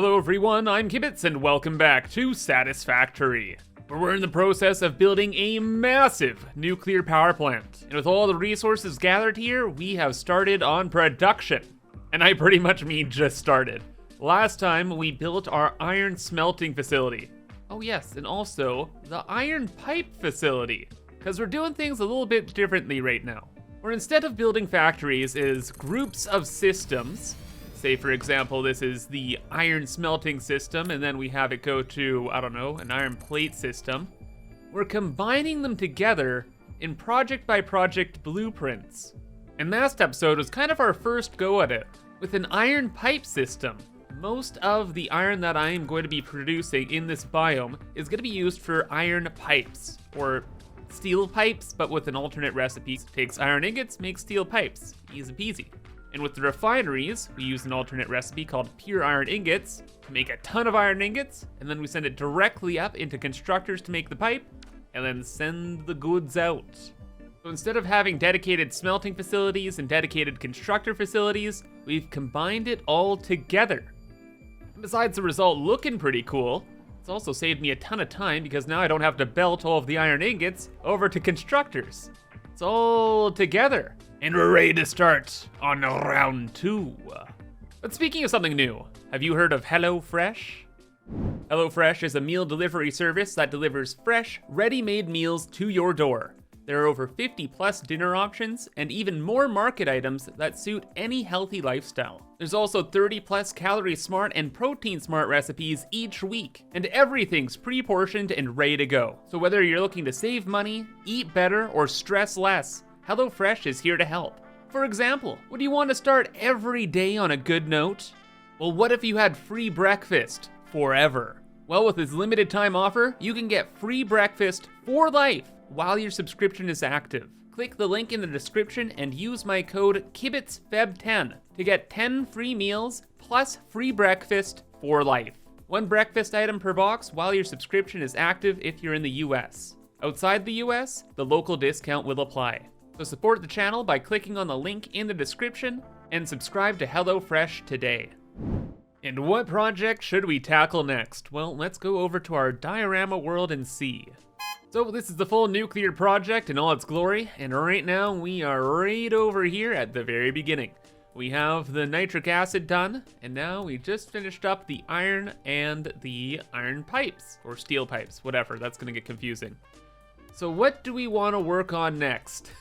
Hello everyone, I'm ImKibitz and welcome back to Satisfactory, where we're in the process of building a massive nuclear power plant. And with all the resources gathered here, we have started on production. And I pretty much mean just started. Last time we built our iron smelting facility. Oh yes, and also the iron pipe facility, because we're doing things a little bit differently right now. Where instead of building factories is groups of systems. Say, for example, this is the iron smelting system, and then we have it go to, I don't know, an iron plate system. We're combining them together in project-by-project blueprints. And last episode was kind of our first go at it, with an iron pipe system. Most of the iron that I am going to be producing in this biome is going to be used for iron pipes, or steel pipes, but with an alternate recipe. Takes iron ingots, makes steel pipes. Easy peasy. And with the refineries, we use an alternate recipe called pure iron ingots to make a ton of iron ingots, and then we send it directly up into constructors to make the pipe, and then send the goods out. So instead of having dedicated smelting facilities and dedicated constructor facilities, we've combined it all together. And besides the result looking pretty cool, it's also saved me a ton of time because now I don't have to belt all of the iron ingots over to constructors. It's all together. And we're ready to start on round 2. But speaking of something new, have you heard of HelloFresh? HelloFresh is a meal delivery service that delivers fresh, ready-made meals to your door. There are over 50 plus dinner options and even more market items that suit any healthy lifestyle. There's also 30 plus calorie smart and protein smart recipes each week, and everything's pre-portioned and ready to go. So whether you're looking to save money, eat better, or stress less, HelloFresh is here to help. For example, would you want to start every day on a good note? Well, what if you had free breakfast forever? Well, with this limited time offer, you can get free breakfast for life while your subscription is active. Click the link in the description and use my code KIBITZFEB10 to get 10 free meals plus free breakfast for life. 1 breakfast item per box while your subscription is active if you're in the US. Outside the US, the local discount will apply. So support the channel by clicking on the link in the description and subscribe to HelloFresh today. And what project should we tackle next? Well, let's go over to our diorama world and see. So this is the full nuclear project in all its glory, and right now we are right over here at the very beginning. We have the nitric acid done, and now we just finished up the iron and the iron pipes, or steel pipes, whatever, that's gonna get confusing. So what do we want to work on next?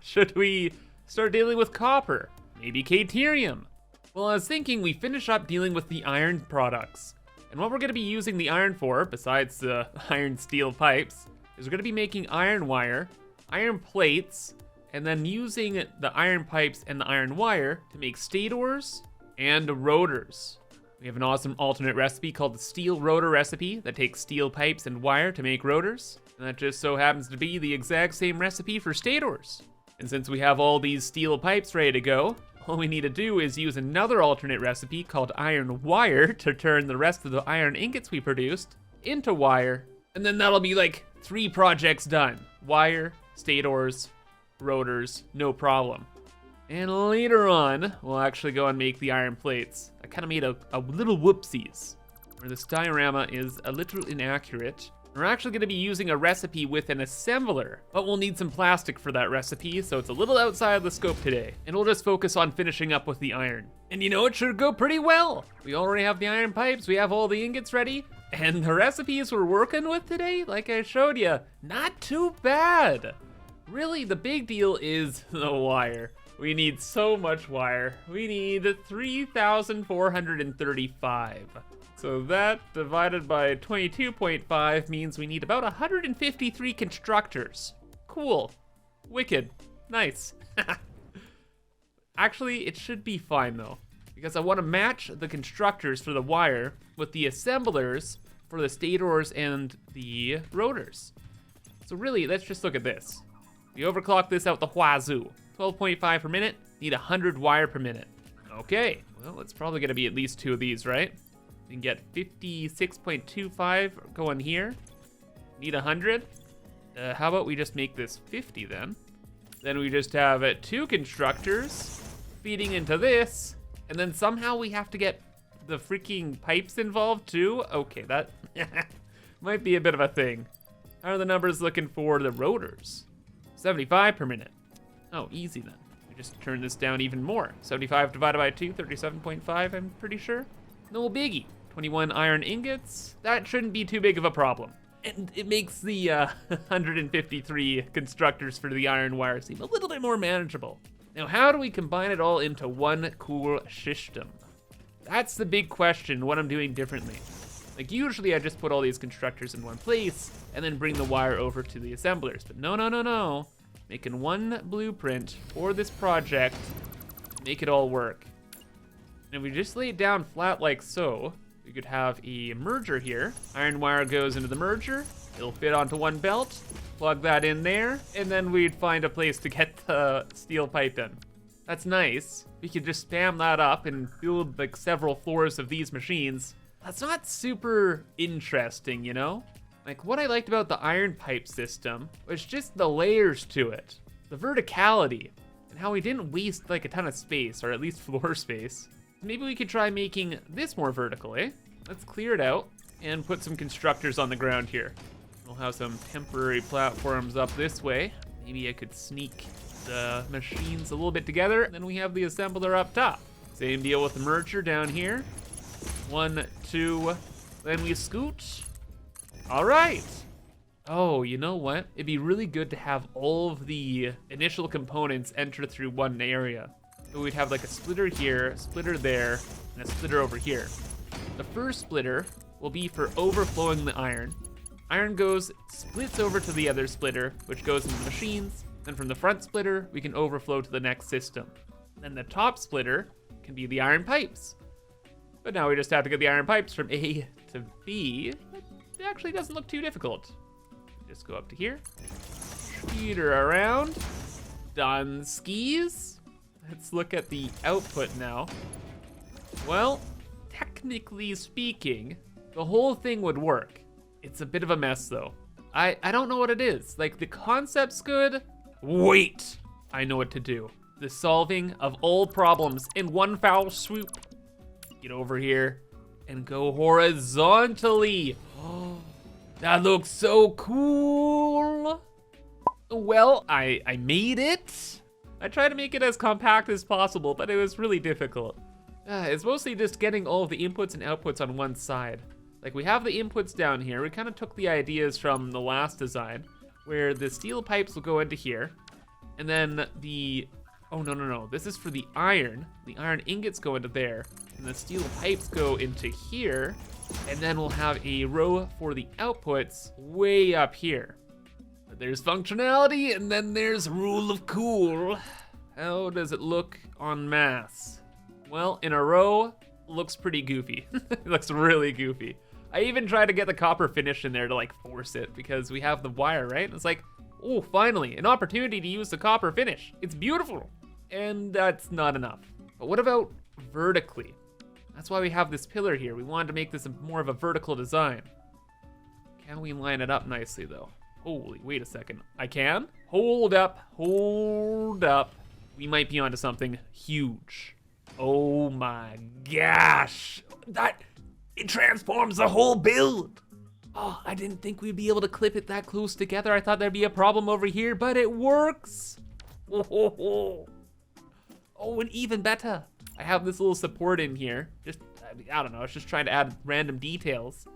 Should we start dealing with copper? Maybe caterium? Well, I was thinking we finish up dealing with the iron products. And what we're going to be using the iron for, besides the iron steel pipes, is we're going to be making iron wire, iron plates, and then using the iron pipes and the iron wire to make stators and rotors. We have an awesome alternate recipe called the steel rotor recipe that takes steel pipes and wire to make rotors. And that just so happens to be the exact same recipe for stators. And since we have all these steel pipes ready to go, all we need to do is use another alternate recipe called iron wire to turn the rest of the iron ingots we produced into wire. And then that'll be like 3 projects done. Wire, stators, rotors, no problem. And later on, we'll actually go and make the iron plates. I kind of made a little whoopsies, where this diorama is a little inaccurate. We're actually gonna be using a recipe with an assembler, but we'll need some plastic for that recipe, so it's a little outside of the scope today. And we'll just focus on finishing up with the iron. And you know, it should go pretty well. We already have the iron pipes, we have all the ingots ready, and the recipes we're working with today, like I showed you, not too bad. Really, the big deal is the wire. We need so much wire. We need 3,435. So that divided by 22.5 means we need about 153 constructors. Cool. Wicked. Nice. Actually, it should be fine though, because I want to match the constructors for the wire with the assemblers for the stators and the rotors. So really, let's just look at this. We overclock this out the wazoo. 12.5 per minute, need 100 wire per minute. Okay, well, it's probably gonna be at least 2 of these, right? We can get 56.25 going here. Need 100. How about we just make this 50 then? Then we just have 2 constructors feeding into this, and then somehow we have to get the freaking pipes involved too? Okay, that might be a bit of a thing. How are the numbers looking for the rotors? 75 per minute. Oh, easy then. We just turn this down even more. 75 divided by 2, 37.5, I'm pretty sure. No biggie. 21 iron ingots. That shouldn't be too big of a problem. And it makes the 153 constructors for the iron wire seem a little bit more manageable. Now, how do we combine it all into one cool system? That's the big question, what I'm doing differently. Like usually I just put all these constructors in one place and then bring the wire over to the assemblers, but no. Making one blueprint for this project, make it all work. And if we just lay it down flat like so, we could have a merger here. Iron wire goes into the merger, it'll fit onto one belt, plug that in there, and then we'd find a place to get the steel pipe in. That's nice. We could just spam that up and build like several floors of these machines. That's not super interesting, you know? Like what I liked about the iron pipe system was just the layers to it. The verticality, and how we didn't waste like a ton of space, or at least floor space. Maybe we could try making this more vertical, eh? Let's clear it out and put some constructors on the ground here. We'll have some temporary platforms up this way. Maybe I could sneak the machines a little bit together, and then we have the assembler up top. Same deal with the merger down here. 1, 2, then we scoot. All right. Oh, you know what? It'd be really good to have all of the initial components enter through one area. So we'd have like a splitter here, a splitter there, and a splitter over here. The first splitter will be for overflowing the iron. Iron splits over to the other splitter, which goes into the machines. Then from the front splitter, we can overflow to the next system. Then the top splitter can be the iron pipes. But now we just have to get the iron pipes from A to B. It actually doesn't look too difficult. Just go up to here, speeder around, done skis. Let's look at the output now. Well, technically speaking, the whole thing would work. It's a bit of a mess though. I don't know what it is. Like the concept's good. Wait, I know what to do. The solving of all problems in one foul swoop. Get over here and go horizontally. Oh, that looks so cool. Well, I made it. I tried to make it as compact as possible, but it was really difficult. It's mostly just getting all of the inputs and outputs on one side. Like we have the inputs down here. We kind of took the ideas from the last design where the steel pipes will go into here. And then oh no. This is for the iron. The iron ingots go into there. And the steel pipes go into here. And then we'll have a row for the outputs way up here. But there's functionality and then there's rule of cool. How does it look en masse? Well, in a row, looks pretty goofy. It looks really goofy. I even tried to get the copper finish in there to like force it because we have the wire, right? And it's like, oh, finally, an opportunity to use the copper finish. It's beautiful. And that's not enough. But what about vertically? That's why we have this pillar here. We wanted to make this more of a vertical design. Can we line it up nicely though? Holy, wait a second. I can? Hold up. We might be onto something huge. Oh my gosh. It transforms the whole build. Oh, I didn't think we'd be able to clip it that close together. I thought there'd be a problem over here, but it works. Oh, and even better. I have this little support in here. I don't know, I was just trying to add random details.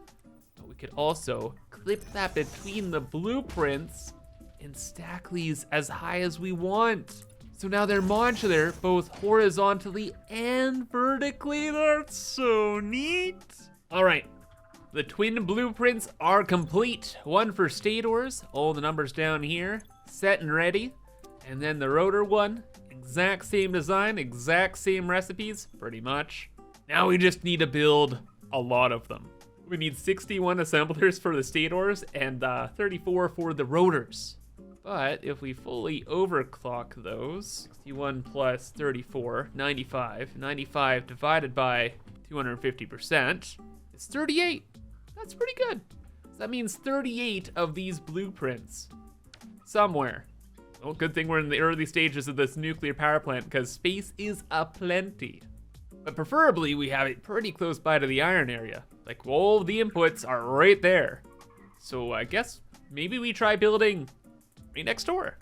But we could also clip that between the blueprints and stack these as high as we want. So now they're modular, both horizontally and vertically. That's so neat. All right, the twin blueprints are complete. One for stators, all the numbers down here, set and ready. And then the rotor one, exact same design, exact same recipes, pretty much. Now we just need to build a lot of them. We need 61 assemblers for the stators and 34 for the rotors. But if we fully overclock those, 61 plus 34, 95. 95 divided by 250% is 38. That's pretty good. So that means 38 of these blueprints somewhere. Well, good thing we're in the early stages of this nuclear power plant because space is aplenty. But preferably we have it pretty close by to the iron area. Like all of the inputs are right there. So I guess maybe we try building right next door.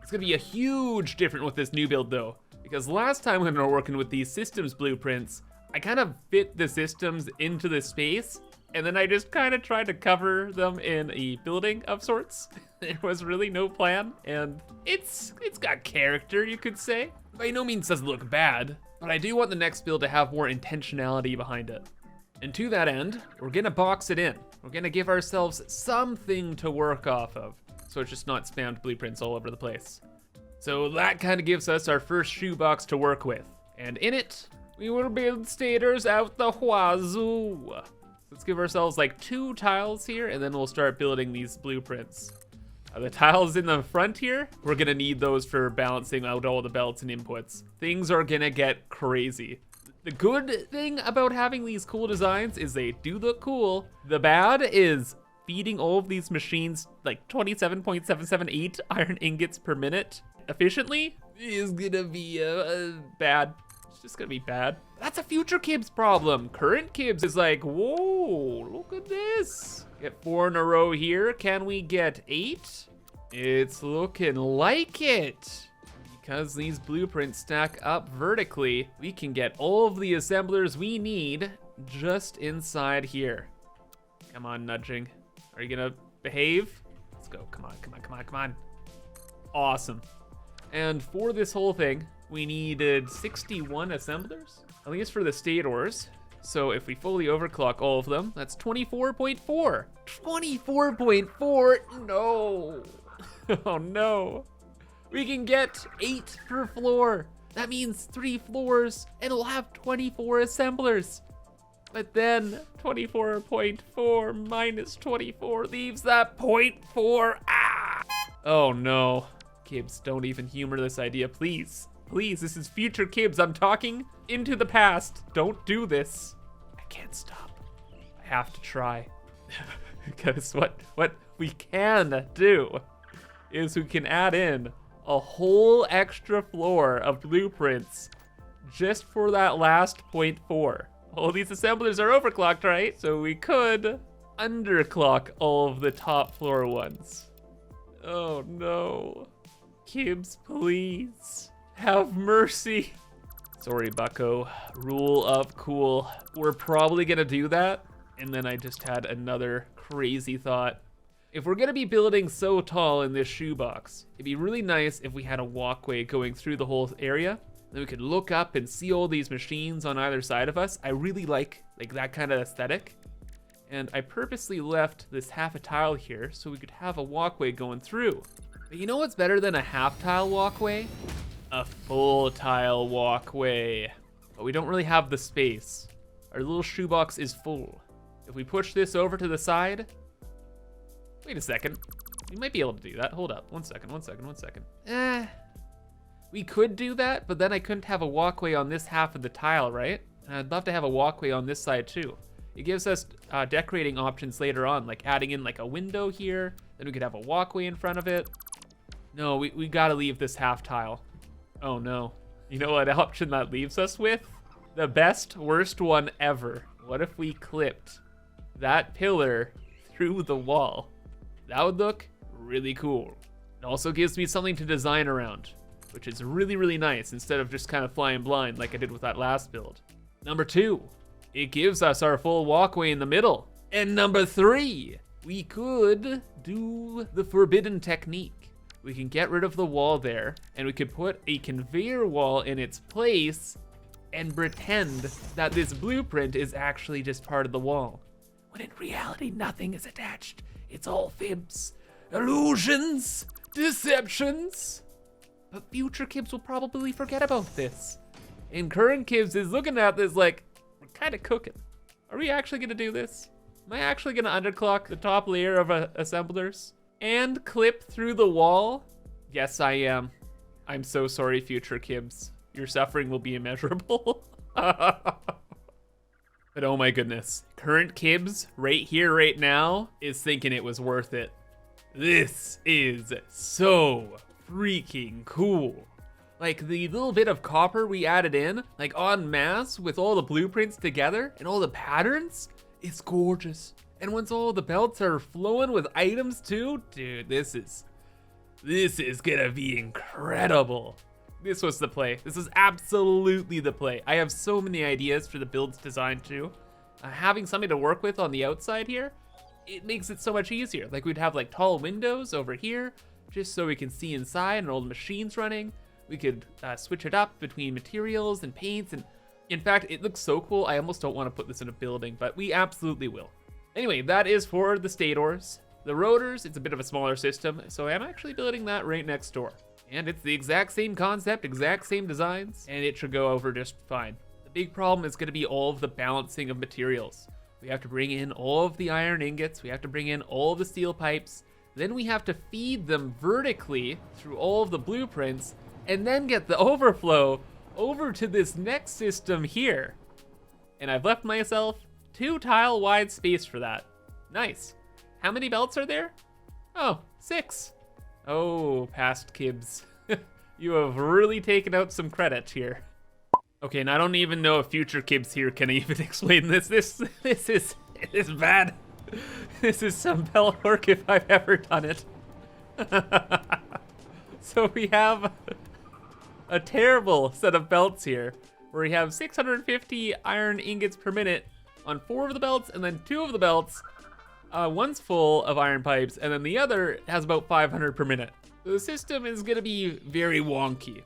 It's gonna be a huge difference with this new build though, because last time when we were working with these systems blueprints, I kind of fit the systems into the space, and then I just kind of tried to cover them in a building of sorts. There was really no plan, and it's got character, you could say. By no means does it look bad, but I do want the next build to have more intentionality behind it. And to that end, we're gonna box it in. We're gonna give ourselves something to work off of, so it's just not spammed blueprints all over the place. So that kind of gives us our first shoebox to work with. And in it, we will build stators out the wazoo. Let's give ourselves like 2 tiles here, and then we'll start building these blueprints. The tiles in the front here, we're gonna need those for balancing out all the belts and inputs. Things are gonna get crazy. The good thing about having these cool designs is they do look cool. The bad is feeding all of these machines like 27.778 iron ingots per minute efficiently is gonna be bad. It's just gonna be bad. That's a future Kibs problem. Current Kibs is like, whoa, look at this. Get 4 in a row here. Can we get 8? It's looking like it. Because these blueprints stack up vertically, we can get all of the assemblers we need just inside here. Come on, nudging. Are you gonna behave? Let's go, come on, come on, come on, come on. Awesome. And for this whole thing, we needed 61 assemblers, at least for the stators. So if we fully overclock all of them, that's 24.4. 24.4, no. Oh no. We can get 8 per floor. That means 3 floors, and we'll have 24 assemblers. But then 24.4 minus 24 leaves that 0.4. Ah! Oh no. Kibs, don't even humor this idea, please. Please, this is future Kibs. I'm talking into the past. Don't do this. I can't stop. I have to try. Because what we can do is we can add in a whole extra floor of blueprints just for that last 0.4. All these assemblers are overclocked, right? So we could underclock all of the top floor ones. Oh no. Kibs, please. Have mercy. Sorry, bucko. Rule of cool. We're probably gonna do that. And then I just had another crazy thought. If we're gonna be building so tall in this shoebox, it'd be really nice if we had a walkway going through the whole area. Then we could look up and see all these machines on either side of us. I really like that kind of aesthetic. And I purposely left this half a tile here so we could have a walkway going through. But you know what's better than a half tile walkway? A full tile walkway. But we don't really have the space. Our little shoebox is full. If we push this over to the side, wait a second. We might be able to do that. Hold up. One second. We could do that, but then I couldn't have a walkway on this half of the tile, right? And I'd love to have a walkway on this side too. It gives us decorating options later on, like adding in like a window here. Then we could have a walkway in front of it. No, we gotta leave this half tile. Oh no. You know what option that leaves us with? The best, worst one ever. What if we clipped that pillar through the wall? That would look really cool. It also gives me something to design around, which is really, really nice instead of just kind of flying blind like I did with that last build. Number 2, it gives us our full walkway in the middle. And number 3, we could do the forbidden technique. We can get rid of the wall there, and we could put a conveyor wall in its place and pretend that this blueprint is actually just part of the wall. When in reality, nothing is attached. It's all fibs, illusions, deceptions. But future Kibs will probably forget about this. And current Kibs is looking at this like, we're kind of cooking. Are we actually gonna do this? Am I actually gonna underclock the top layer of assemblers and clip through the wall? Yes, I am. I'm so sorry, future Kibs. Your suffering will be immeasurable. But oh my goodness. Current Kibs, right here, right now, is thinking it was worth it. This is so freaking cool. Like the little bit of copper we added in, like en masse with all the blueprints together and all the patterns, it's gorgeous. And once all the belts are flowing with items too, dude, this is gonna be incredible. This was the play. This is absolutely the play. I have so many ideas for the build's design too. Having something to work with on the outside here, it makes it so much easier. Like we'd have like tall windows over here, just so we can see inside and all the machines running. We could switch it up between materials and paints. And in fact, it looks so cool. I almost don't want to put this in a building, but we absolutely will. Anyway, that is for the stators. The rotors, it's a bit of a smaller system, so I'm actually building that right next door. And it's the exact same concept, exact same designs, and it should go over just fine. The big problem is gonna be all of the balancing of materials. We have to bring in all of the iron ingots, we have to bring in all of the steel pipes, then we have to feed them vertically through all of the blueprints, and then get the overflow over to this next system here. And I've left myself 2 tile wide space for that. Nice. How many belts are there? Oh, 6. Oh, past Kibs. You have really taken out some credit here. Okay, and I don't even know if future Kibs here can even explain this. This is bad. This is some belt work if I've ever done it. So we have a terrible set of belts here, where we have 650 iron ingots per minute on 4 of the belts, and then 2 of the belts, one's full of iron pipes, and then the other has about 500 per minute. The system is gonna be very wonky.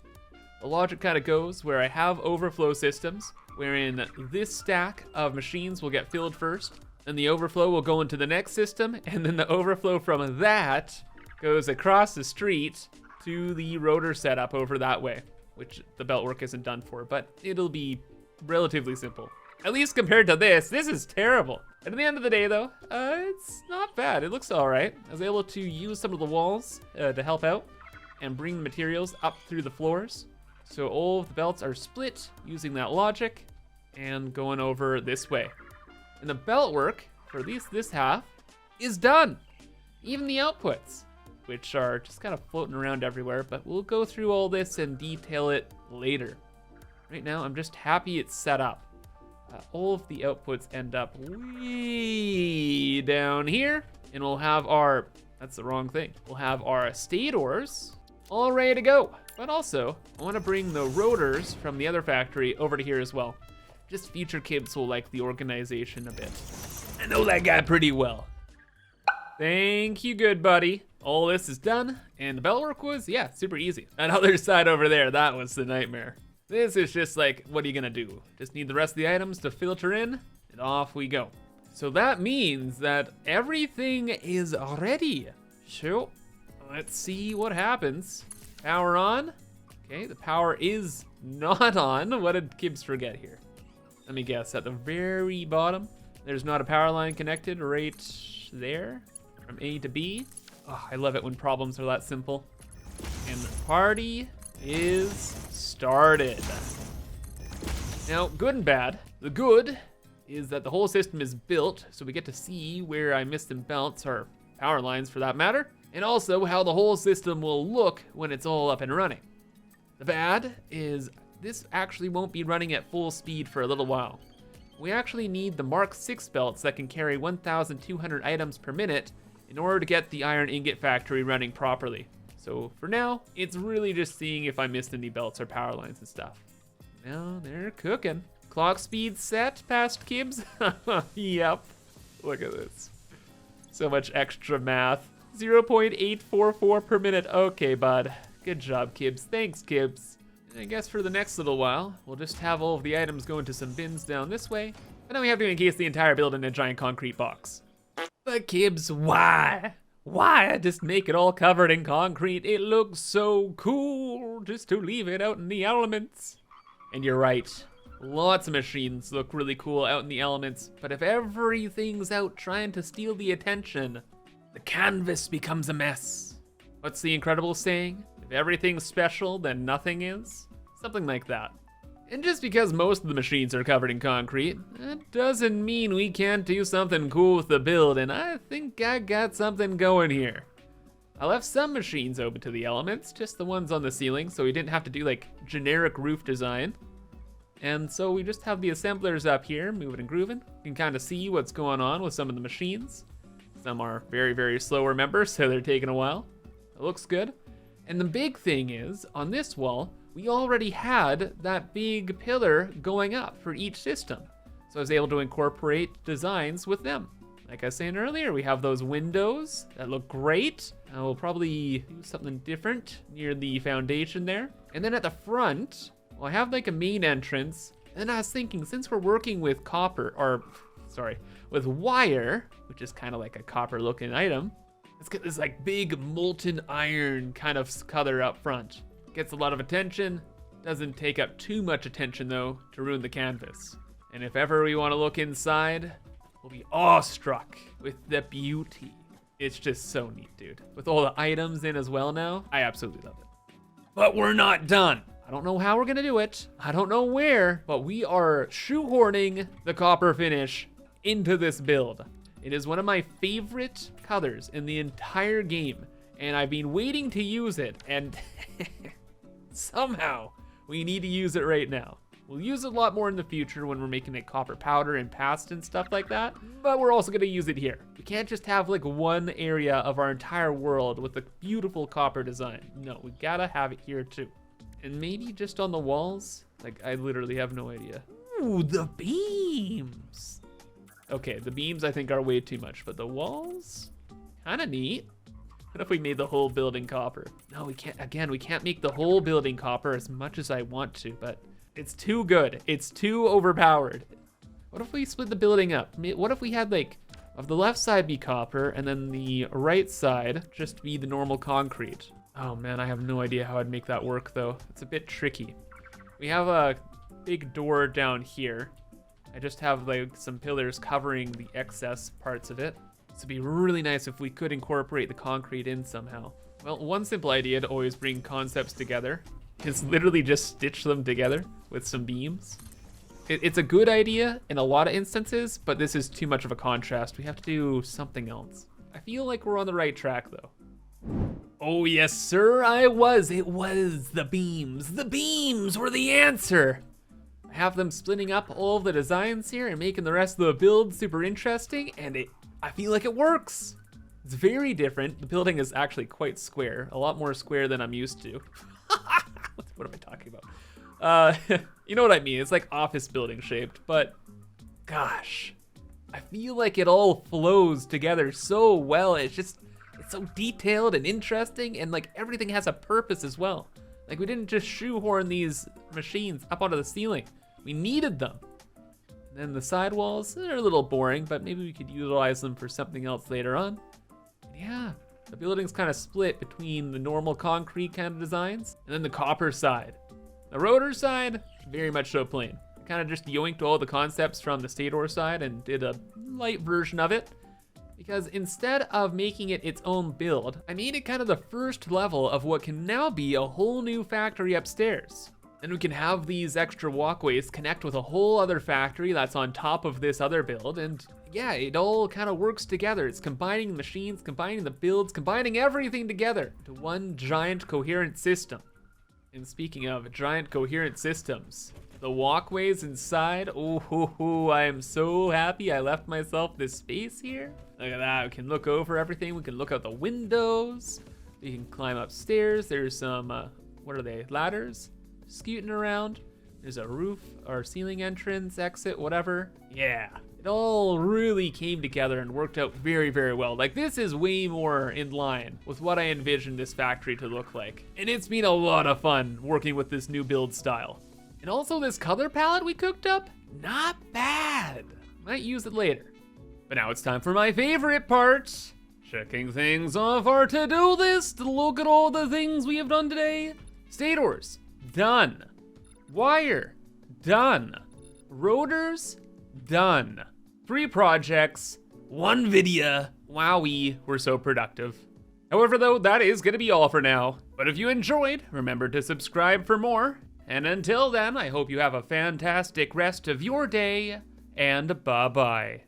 The logic kind of goes where I have overflow systems, wherein this stack of machines will get filled first, then the overflow will go into the next system, and then the overflow from that goes across the street to the rotor setup over that way, which the belt work isn't done for, but it'll be relatively simple. At least compared to this is terrible. And at the end of the day though, it's not bad. It looks all right. I was able to use some of the walls to help out and bring the materials up through the floors. So all of the belts are split using that logic and going over this way. And the belt work for at least this half is done. Even the outputs, which are just kind of floating around everywhere, but we'll go through all this and detail it later. Right now, I'm just happy it's set up. All of the outputs end up way down here, and we'll have our, that's the wrong thing. We'll have our stators all ready to go. But also, I wanna bring the rotors from the other factory over to here as well. Just future Kibs will like the organization a bit. I know that guy pretty well. Thank you, good buddy. All this is done, and the belt work was, yeah, super easy. That other side over there, that was the nightmare. This is just like, what are you gonna do? Just need the rest of the items to filter in, and off we go. So that means that everything is ready. So, let's see what happens. Power on. Okay, the power is not on. What did Kibs forget here? Let me guess, at the very bottom, there's not a power line connected right there from A to B. Oh, I love it when problems are that simple. And the party is started. Now, good and bad. The good is that the whole system is built, so we get to see where I missed some belts, or power lines for that matter, and also how the whole system will look when it's all up and running. The bad is this actually won't be running at full speed for a little while. We actually need the Mark 6 belts that can carry 1,200 items per minute in order to get the iron ingot factory running properly. So for now, it's really just seeing if I missed any belts or power lines and stuff. Now they're cooking. Clock speed set, past Kibs? Yep, look at this. So much extra math. 0.844 per minute, okay bud. Good job, Kibs, thanks Kibs. I guess for the next little while, we'll just have all of the items go into some bins down this way, and then we have to encase the entire building in a giant concrete box. But Kibs, why? Why just make it all covered in concrete? It looks so cool just to leave it out in the elements. And you're right, lots of machines look really cool out in the elements, but if everything's out trying to steal the attention, the canvas becomes a mess. What's the incredible saying? If everything's special, then nothing is? Something like that. And just because most of the machines are covered in concrete, that doesn't mean we can't do something cool with the build, and I think I got something going here. I left some machines open to the elements, just the ones on the ceiling, so we didn't have to do like generic roof design. And so we just have the assemblers up here, moving and grooving. You can kind of see what's going on with some of the machines. Some are very, very slow, remember, so they're taking a while. It looks good. And the big thing is, on this wall, we already had that big pillar going up for each system. So I was able to incorporate designs with them. Like I was saying earlier, we have those windows that look great. We'll probably do something different near the foundation there. And then at the front, well, I have like a main entrance. And I was thinking, since we're working with with wire, which is kind of like a copper looking item, let's get this like big molten iron kind of color up front. Gets a lot of attention, doesn't take up too much attention though to ruin the canvas. And if ever we want to look inside, we'll be awestruck with the beauty. It's just so neat, dude. With all the items in as well now, I absolutely love it. But we're not done. I don't know how we're gonna do it. I don't know where, but we are shoehorning the copper finish into this build. It is one of my favorite colors in the entire game, and I've been waiting to use it, and somehow we need to use it right now. We'll use it a lot more in the future when we're making like copper powder and pasta and stuff like that, but we're also gonna use it here. We can't just have like one area of our entire world with a beautiful copper design. No, we gotta have it here too. And maybe just on the walls? Like, I literally have no idea. Ooh, the beams. Okay, the beams I think are way too much, but the walls? Kinda neat. What if we made the whole building copper? No, we can't, again, we can't make the whole building copper as much as I want to, but it's too good. It's too overpowered. What if we split the building up? What if we had like, of the left side be copper and then the right side just be the normal concrete? Oh man, I have no idea how I'd make that work though. It's a bit tricky. We have a big door down here. I just have like some pillars covering the excess parts of it. So it'd be really nice if we could incorporate the concrete in somehow. Well, one simple idea to always bring concepts together is literally just stitch them together with some beams. It's a good idea in a lot of instances, but this is too much of a contrast. We have to do something else. I feel like we're on the right track though. Oh yes, sir, it was the beams. The beams were the answer. I have them splitting up all of the designs here and making the rest of the build super interesting, and I feel like it works. It's very different. The building is actually quite square, a lot more square than I'm used to. What am I talking about? You know what I mean, it's like office building shaped, but gosh, I feel like it all flows together so well. It's so detailed and interesting, and like everything has a purpose as well. Like we didn't just shoehorn these machines up onto the ceiling. We needed them. And then the sidewalls, they're a little boring, but maybe we could utilize them for something else later on. Yeah, the building's kind of split between the normal concrete kind of designs and then the copper side. The rotor side, very much so plain. Kind of just yoinked all the concepts from the stator side and did a light version of it. Because instead of making it its own build, I made it kind of the first level of what can now be a whole new factory upstairs. And we can have these extra walkways connect with a whole other factory that's on top of this other build, and yeah, it all kind of works together. It's combining the machines, combining the builds, combining everything together to one giant coherent system. And speaking of giant coherent systems, the walkways inside, oh, I am so happy I left myself this space here. Look at that, we can look over everything. We can look out the windows. We can climb upstairs. There's some, what are they, ladders scooting around. There's a roof or ceiling entrance, exit, whatever. Yeah, it all really came together and worked out very, very well. Like this is way more in line with what I envisioned this factory to look like. And it's been a lot of fun working with this new build style. And also this color palette we cooked up, not bad. Might use it later. But now it's time for my favorite part. Checking things off our to-do list. Look at all the things we have done today. Stators, done. Wire, done. Rotors, done. 3 projects, 1 video. Wowee, we're so productive. However though, that is gonna be all for now. But if you enjoyed, remember to subscribe for more. And until then, I hope you have a fantastic rest of your day, and bye-bye.